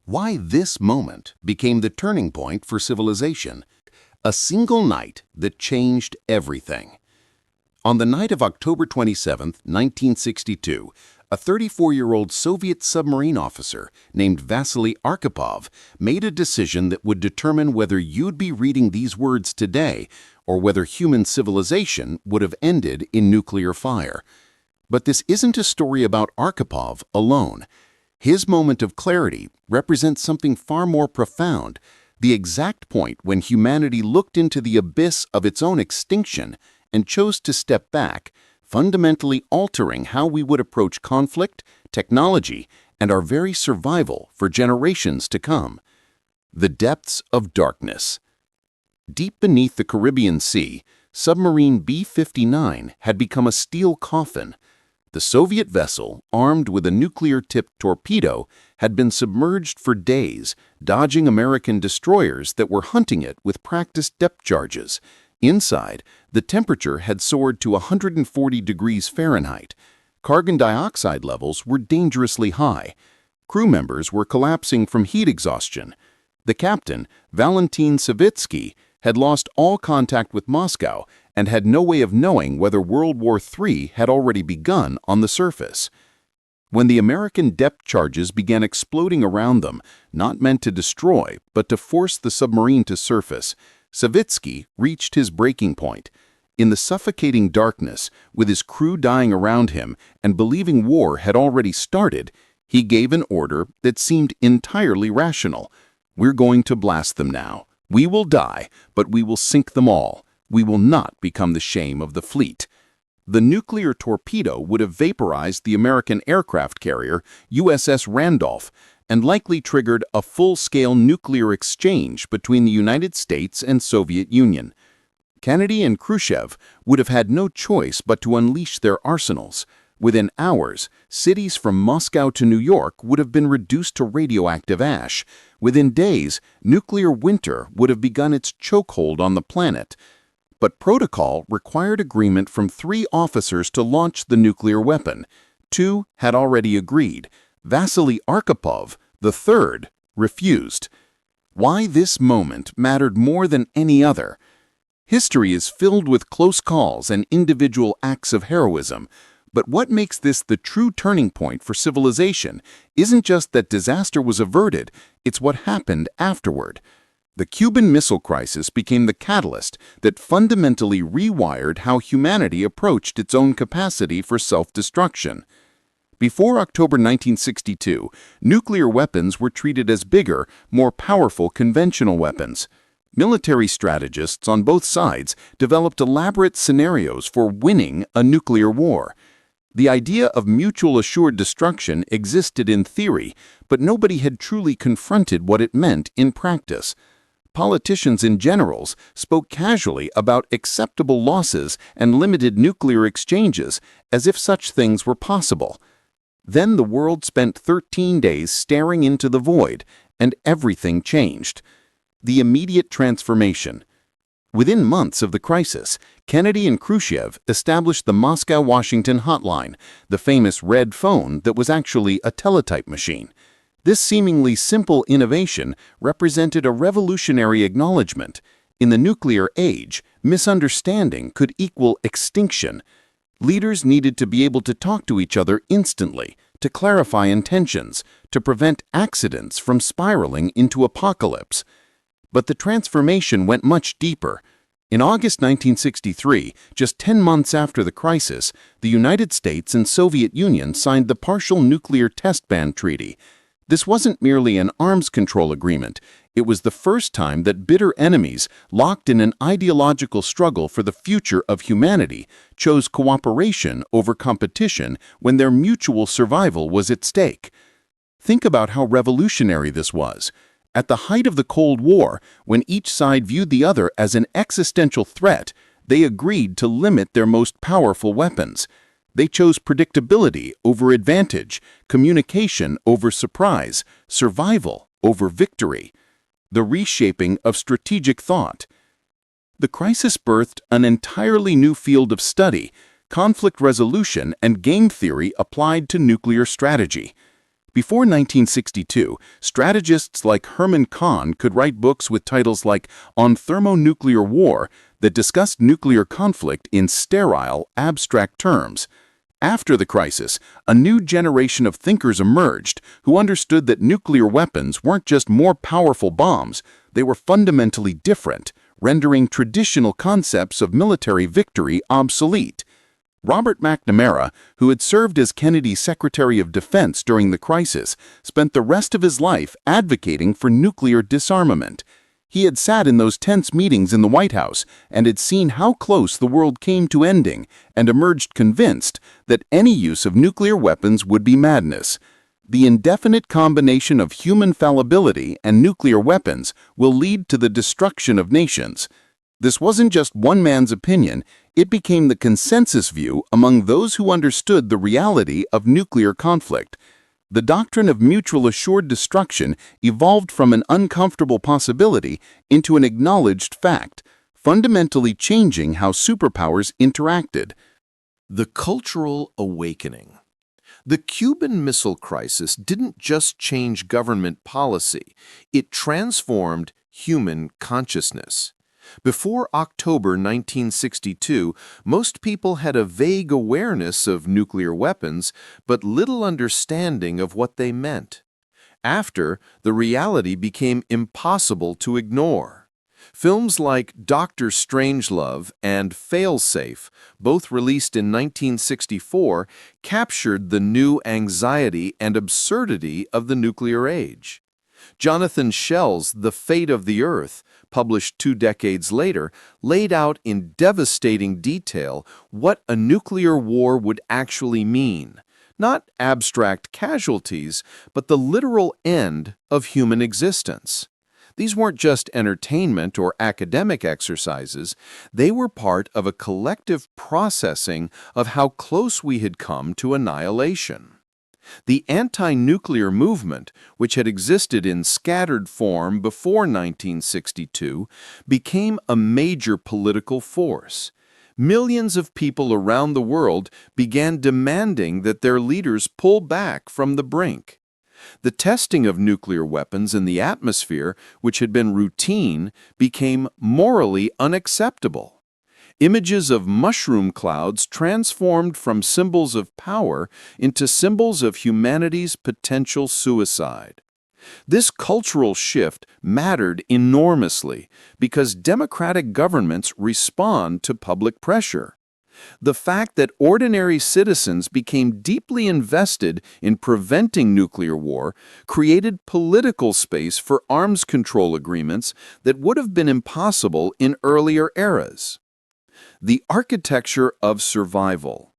Why this moment became the turning point for civilization. A single night that changed everything. On the night of October 27, 1962, a 34-year-old Soviet submarine officer named Vasily Arkhipov made a decision that would determine whether you'd be reading these words today or whether human civilization would have ended in nuclear fire. But this isn't a story about Arkhipov alone. His moment of clarity represents something far more profound, the exact point when humanity looked into the abyss of its own extinction and chose to step back, fundamentally altering how we would approach conflict, technology, and our very survival for generations to come. The depths of darkness. Deep beneath the Caribbean Sea, submarine B-59 had become a steel coffin. The Soviet vessel, armed with a nuclear-tipped torpedo, had been submerged for days, dodging American destroyers that were hunting it with practiced depth charges. Inside, the temperature had soared to 140 degrees Fahrenheit. Carbon dioxide levels were dangerously high. Crew members were collapsing from heat exhaustion. The captain, Valentin Savitsky, had lost all contact with Moscow and had no way of knowing whether World War III had already begun on the surface. When the American depth charges began exploding around them, not meant to destroy, but to force the submarine to surface, Savitsky reached his breaking point. In the suffocating darkness, with his crew dying around him and believing war had already started, he gave an order that seemed entirely rational. "We're going to blast them now. We will die, but we will sink them all. We will not become the shame of the fleet." The nuclear torpedo would have vaporized the American aircraft carrier USS Randolph and likely triggered a full-scale nuclear exchange between the United States and Soviet Union. Kennedy and Khrushchev would have had no choice but to unleash their arsenals. Within hours, cities from Moscow to New York would have been reduced to radioactive ash. Within days, nuclear winter would have begun its chokehold on the planet. But protocol required agreement from 3 officers to launch the nuclear weapon. 2 had already agreed. Vasily Arkhipov, the third, refused. Why this moment mattered more than any other. History is filled with close calls and individual acts of heroism. But what makes this the true turning point for civilization isn't just that disaster was averted, it's what happened afterward. The Cuban Missile Crisis became the catalyst that fundamentally rewired how humanity approached its own capacity for self-destruction. Before October 1962, nuclear weapons were treated as bigger, more powerful conventional weapons. Military strategists on both sides developed elaborate scenarios for winning a nuclear war. The idea of mutual assured destruction existed in theory, but nobody had truly confronted what it meant in practice. Politicians and generals spoke casually about acceptable losses and limited nuclear exchanges, as if such things were possible. Then the world spent 13 days staring into the void, and everything changed. The immediate transformation. Within months of the crisis, Kennedy and Khrushchev established the Moscow-Washington hotline, the famous red phone that was actually a teletype machine. This seemingly simple innovation represented a revolutionary acknowledgement. In the nuclear age, misunderstanding could equal extinction. Leaders needed to be able to talk to each other instantly, to clarify intentions, to prevent accidents from spiraling into apocalypse. But the transformation went much deeper. In August 1963, just 10 months after the crisis, the United States and Soviet Union signed the Partial Nuclear Test Ban Treaty. This wasn't merely an arms control agreement. It was the first time that bitter enemies, locked in an ideological struggle for the future of humanity, chose cooperation over competition when their mutual survival was at stake. Think about how revolutionary this was. At the height of the Cold War, when each side viewed the other as an existential threat, they agreed to limit their most powerful weapons. They chose predictability over advantage, communication over surprise, survival over victory. The reshaping of strategic thought. The crisis birthed an entirely new field of study, conflict resolution and game theory applied to nuclear strategy. Before 1962, strategists like Herman Kahn could write books with titles like On Thermonuclear War that discussed nuclear conflict in sterile, abstract terms. After the crisis, a new generation of thinkers emerged who understood that nuclear weapons weren't just more powerful bombs, they were fundamentally different, rendering traditional concepts of military victory obsolete. Robert McNamara, who had served as Kennedy's Secretary of Defense during the crisis, spent the rest of his life advocating for nuclear disarmament. He had sat in those tense meetings in the White House and had seen how close the world came to ending and emerged convinced that any use of nuclear weapons would be madness. The indefinite combination of human fallibility and nuclear weapons will lead to the destruction of nations. This wasn't just one man's opinion, it became the consensus view among those who understood the reality of nuclear conflict. The doctrine of mutual assured destruction evolved from an uncomfortable possibility into an acknowledged fact, fundamentally changing how superpowers interacted. The cultural awakening. The Cuban Missile Crisis didn't just change government policy, it transformed human consciousness. Before October 1962, most people had a vague awareness of nuclear weapons, but little understanding of what they meant. After, the reality became impossible to ignore. Films like Dr. Strangelove and Failsafe, both released in 1964, captured the new anxiety and absurdity of the nuclear age. Jonathan Schell's The Fate of the Earth, published 2 decades later, laid out in devastating detail what a nuclear war would actually mean. Not abstract casualties, but the literal end of human existence. These weren't just entertainment or academic exercises, they were part of a collective processing of how close we had come to annihilation. The anti-nuclear movement, which had existed in scattered form before 1962, became a major political force. Millions of people around the world began demanding that their leaders pull back from the brink. The testing of nuclear weapons in the atmosphere, which had been routine, became morally unacceptable. Images of mushroom clouds transformed from symbols of power into symbols of humanity's potential suicide. This cultural shift mattered enormously because democratic governments respond to public pressure. The fact that ordinary citizens became deeply invested in preventing nuclear war created political space for arms control agreements that would have been impossible in earlier eras. The architecture of survival.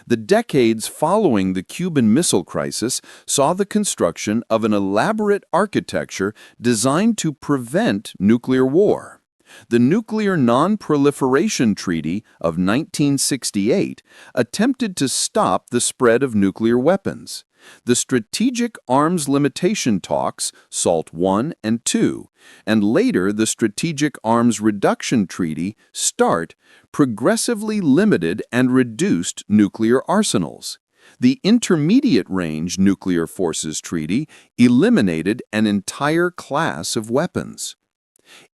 The decades following the Cuban Missile Crisis saw the construction of an elaborate architecture designed to prevent nuclear war. The Nuclear Non-Proliferation Treaty of 1968 attempted to stop the spread of nuclear weapons. The Strategic Arms Limitation Talks, SALT I and II, and later the Strategic Arms Reduction Treaty, START, progressively limited and reduced nuclear arsenals. The Intermediate Range Nuclear Forces Treaty eliminated an entire class of weapons.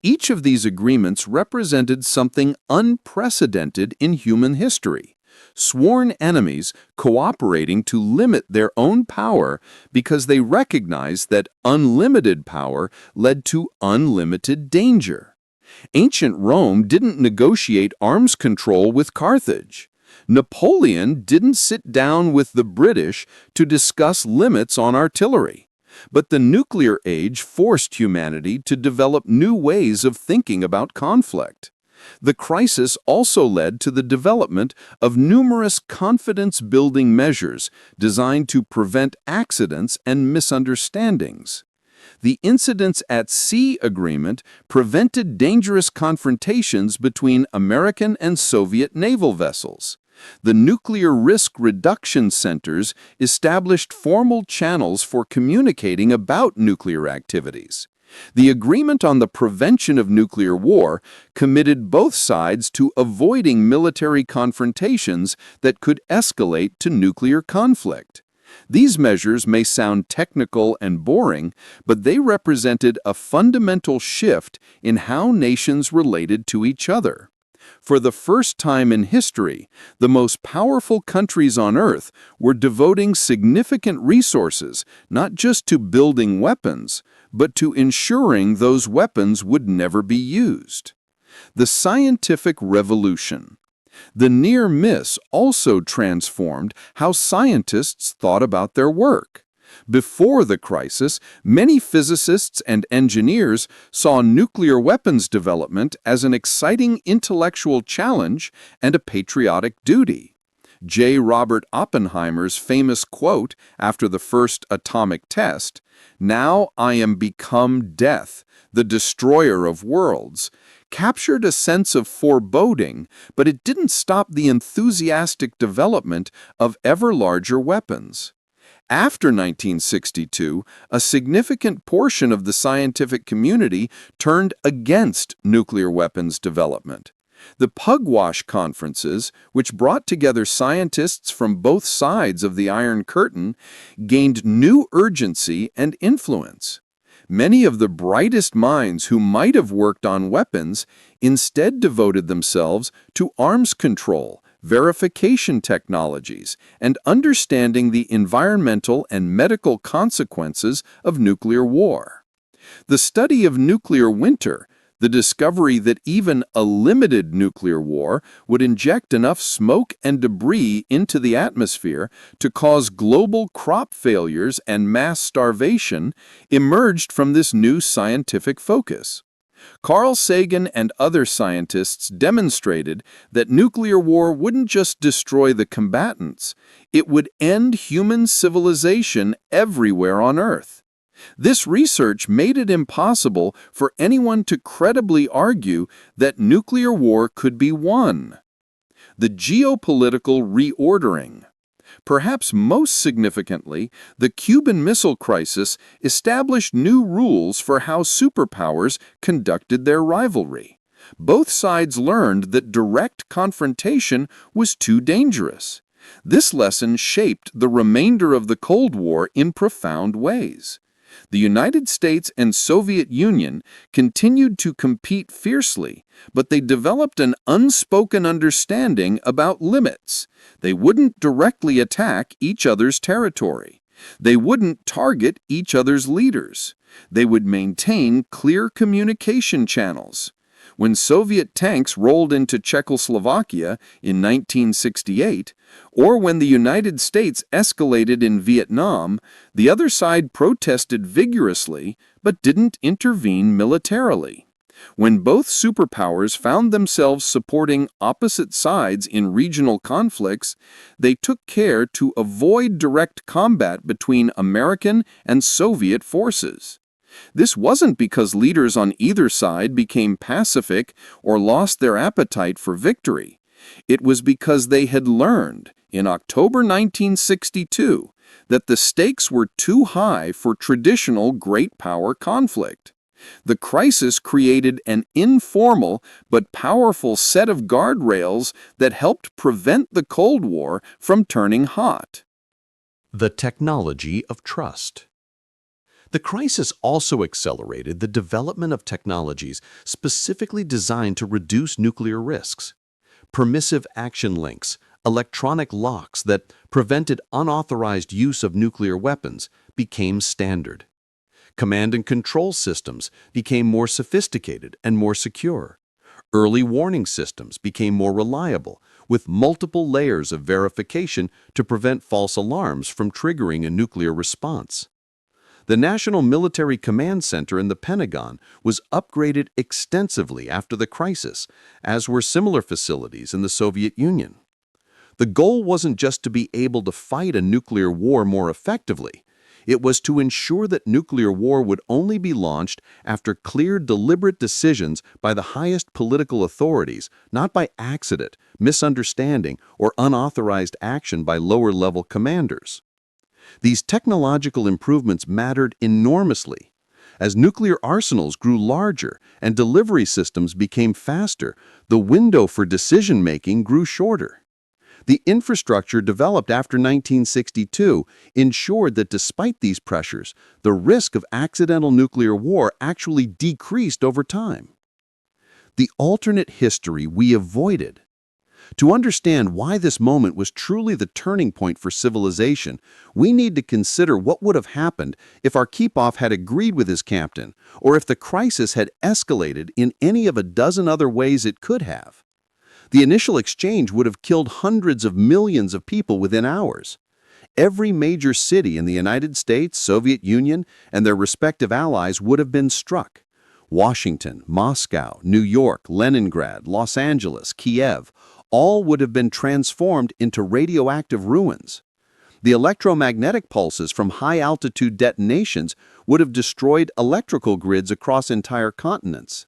Each of these agreements represented something unprecedented in human history. Sworn enemies cooperating to limit their own power because they recognized that unlimited power led to unlimited danger. Ancient Rome didn't negotiate arms control with Carthage. Napoleon didn't sit down with the British to discuss limits on artillery. But the nuclear age forced humanity to develop new ways of thinking about conflict. The crisis also led to the development of numerous confidence-building measures designed to prevent accidents and misunderstandings. The Incidents at Sea Agreement prevented dangerous confrontations between American and Soviet naval vessels. The Nuclear Risk Reduction Centers established formal channels for communicating about nuclear activities. The Agreement on the Prevention of Nuclear War committed both sides to avoiding military confrontations that could escalate to nuclear conflict. These measures may sound technical and boring, but they represented a fundamental shift in how nations related to each other. For the first time in history, the most powerful countries on Earth were devoting significant resources not just to building weapons, but to ensuring those weapons would never be used. The scientific revolution. The near miss also transformed how scientists thought about their work. Before the crisis, many physicists and engineers saw nuclear weapons development as an exciting intellectual challenge and a patriotic duty. J. Robert Oppenheimer's famous quote after the first atomic test, "Now I am become death, the destroyer of worlds," captured a sense of foreboding, but it didn't stop the enthusiastic development of ever larger weapons. After 1962, a significant portion of the scientific community turned against nuclear weapons development. The Pugwash conferences, which brought together scientists from both sides of the Iron Curtain, gained new urgency and influence. Many of the brightest minds who might have worked on weapons instead devoted themselves to arms control, verification technologies, and understanding the environmental and medical consequences of nuclear war. The study of nuclear winter, the discovery that even a limited nuclear war would inject enough smoke and debris into the atmosphere to cause global crop failures and mass starvation, emerged from this new scientific focus. Carl Sagan and other scientists demonstrated that nuclear war wouldn't just destroy the combatants, it would end human civilization everywhere on Earth. This research made it impossible for anyone to credibly argue that nuclear war could be won. The geopolitical reordering. Perhaps most significantly, the Cuban Missile Crisis established new rules for how superpowers conducted their rivalry. Both sides learned that direct confrontation was too dangerous. This lesson shaped the remainder of the Cold War in profound ways. The United States and Soviet Union continued to compete fiercely, but they developed an unspoken understanding about limits. They wouldn't directly attack each other's territory. They wouldn't target each other's leaders. They would maintain clear communication channels. When Soviet tanks rolled into Czechoslovakia in 1968, or when the United States escalated in Vietnam, the other side protested vigorously but didn't intervene militarily. When both superpowers found themselves supporting opposite sides in regional conflicts, they took care to avoid direct combat between American and Soviet forces. This wasn't because leaders on either side became pacific or lost their appetite for victory. It was because they had learned, in October 1962, that the stakes were too high for traditional great power conflict. The crisis created an informal but powerful set of guardrails that helped prevent the Cold War from turning hot. The technology of trust. The crisis also accelerated the development of technologies specifically designed to reduce nuclear risks. Permissive action links, electronic locks that prevented unauthorized use of nuclear weapons, became standard. Command and control systems became more sophisticated and more secure. Early warning systems became more reliable, with multiple layers of verification to prevent false alarms from triggering a nuclear response. The National Military Command Center in the Pentagon was upgraded extensively after the crisis, as were similar facilities in the Soviet Union. The goal wasn't just to be able to fight a nuclear war more effectively. It was to ensure that nuclear war would only be launched after clear, deliberate decisions by the highest political authorities, not by accident, misunderstanding, or unauthorized action by lower-level commanders. These technological improvements mattered enormously. As nuclear arsenals grew larger and delivery systems became faster, the window for decision-making grew shorter. The infrastructure developed after 1962 ensured that despite these pressures, the risk of accidental nuclear war actually decreased over time. The alternate history we avoided. To understand why this moment was truly the turning point for civilization, we need to consider what would have happened if Arkhipov had agreed with his captain, or if the crisis had escalated in any of a dozen other ways it could have. The initial exchange would have killed hundreds of millions of people within hours. Every major city in the United States, Soviet Union, and their respective allies would have been struck. Washington, Moscow, New York, Leningrad, Los Angeles, Kiev, all would have been transformed into radioactive ruins. The electromagnetic pulses from high-altitude detonations would have destroyed electrical grids across entire continents.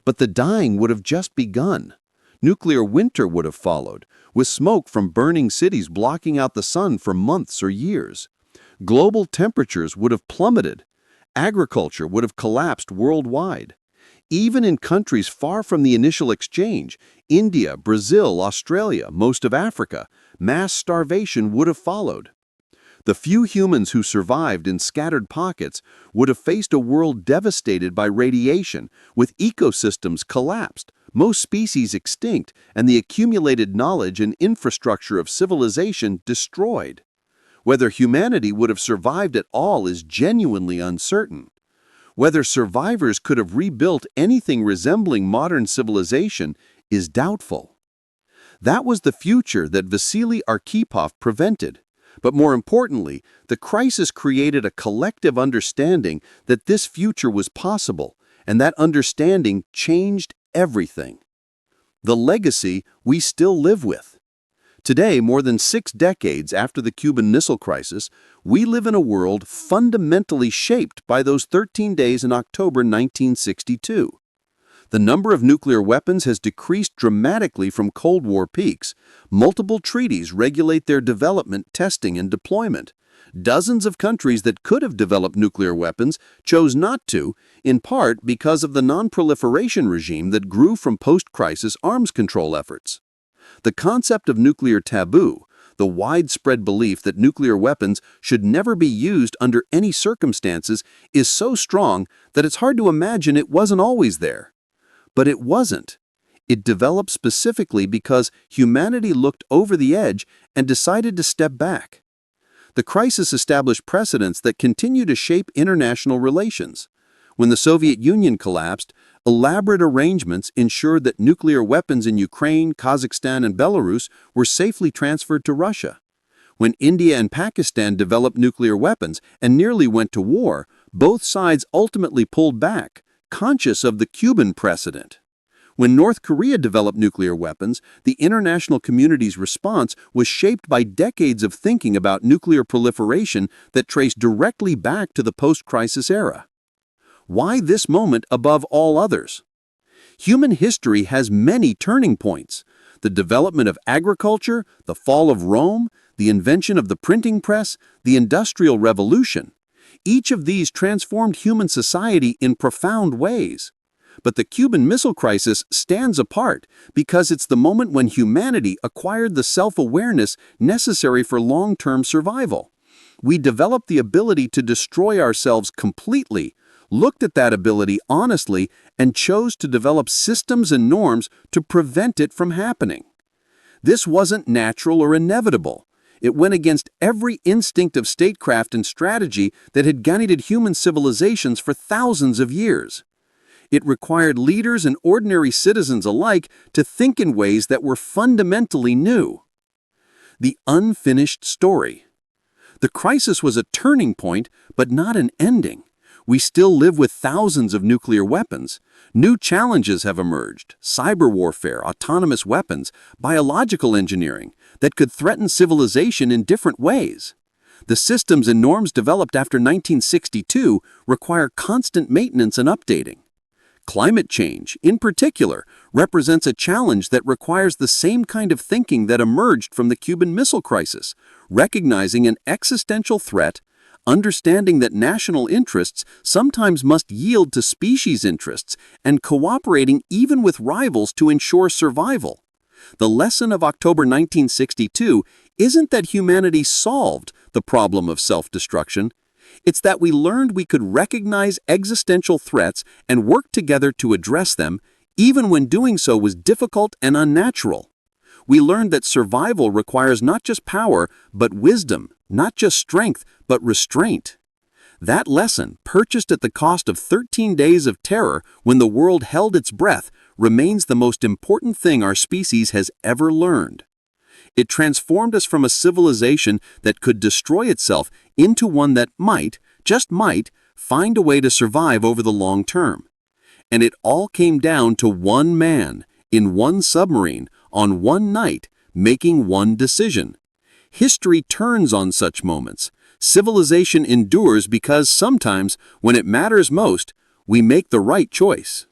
But the dying would have just begun. Nuclear winter would have followed, with smoke from burning cities blocking out the sun for months or years. Global temperatures would have plummeted. Agriculture would have collapsed worldwide. Even in countries far from the initial exchange, India, Brazil, Australia, most of Africa, mass starvation would have followed. The few humans who survived in scattered pockets would have faced a world devastated by radiation, with ecosystems collapsed, most species extinct, and the accumulated knowledge and infrastructure of civilization destroyed. Whether humanity would have survived at all is genuinely uncertain. Whether survivors could have rebuilt anything resembling modern civilization is doubtful. That was the future that Vasily Arkhipov prevented. But more importantly, the crisis created a collective understanding that this future was possible, and that understanding changed everything. The legacy we still live with. Today, more than 6 decades after the Cuban Missile Crisis, we live in a world fundamentally shaped by those 13 days in October 1962. The number of nuclear weapons has decreased dramatically from Cold War peaks. Multiple treaties regulate their development, testing, and deployment. Dozens of countries that could have developed nuclear weapons chose not to, in part because of the non-proliferation regime that grew from post-crisis arms control efforts. The concept of nuclear taboo, the widespread belief that nuclear weapons should never be used under any circumstances, is so strong that it's hard to imagine it wasn't always there. But it wasn't. It developed specifically because humanity looked over the edge and decided to step back. The crisis established precedents that continue to shape international relations. When the Soviet Union collapsed, elaborate arrangements ensured that nuclear weapons in Ukraine, Kazakhstan, and Belarus were safely transferred to Russia. When India and Pakistan developed nuclear weapons and nearly went to war, both sides ultimately pulled back, conscious of the Cuban precedent. When North Korea developed nuclear weapons, the international community's response was shaped by decades of thinking about nuclear proliferation that traced directly back to the post-crisis era. Why this moment above all others? Human history has many turning points. The development of agriculture, the fall of Rome, the invention of the printing press, the Industrial Revolution. Each of these transformed human society in profound ways. But the Cuban Missile Crisis stands apart because it's the moment when humanity acquired the self-awareness necessary for long-term survival. We developed the ability to destroy ourselves completely, looked at that ability honestly, and chose to develop systems and norms to prevent it from happening. This wasn't natural or inevitable. It went against every instinct of statecraft and strategy that had guided human civilizations for thousands of years. It required leaders and ordinary citizens alike to think in ways that were fundamentally new. The unfinished story. The crisis was a turning point, but not an ending. We still live with thousands of nuclear weapons. New challenges have emerged: cyber warfare, autonomous weapons, biological engineering that could threaten civilization in different ways. The systems and norms developed after 1962 require constant maintenance and updating. Climate change, in particular, represents a challenge that requires the same kind of thinking that emerged from the Cuban Missile Crisis, recognizing an existential threat, understanding that national interests sometimes must yield to species interests, and cooperating even with rivals to ensure survival. The lesson of October 1962 isn't that humanity solved the problem of self-destruction. It's that we learned we could recognize existential threats and work together to address them, even when doing so was difficult and unnatural. We learned that survival requires not just power, but wisdom, not just strength, but restraint. That lesson, purchased at the cost of 13 days of terror when the world held its breath, remains the most important thing our species has ever learned. It transformed us from a civilization that could destroy itself into one that might, just might, find a way to survive over the long term. And it all came down to one man, in one submarine, on one night, making one decision. History turns on such moments. Civilization endures because sometimes, when it matters most, we make the right choice.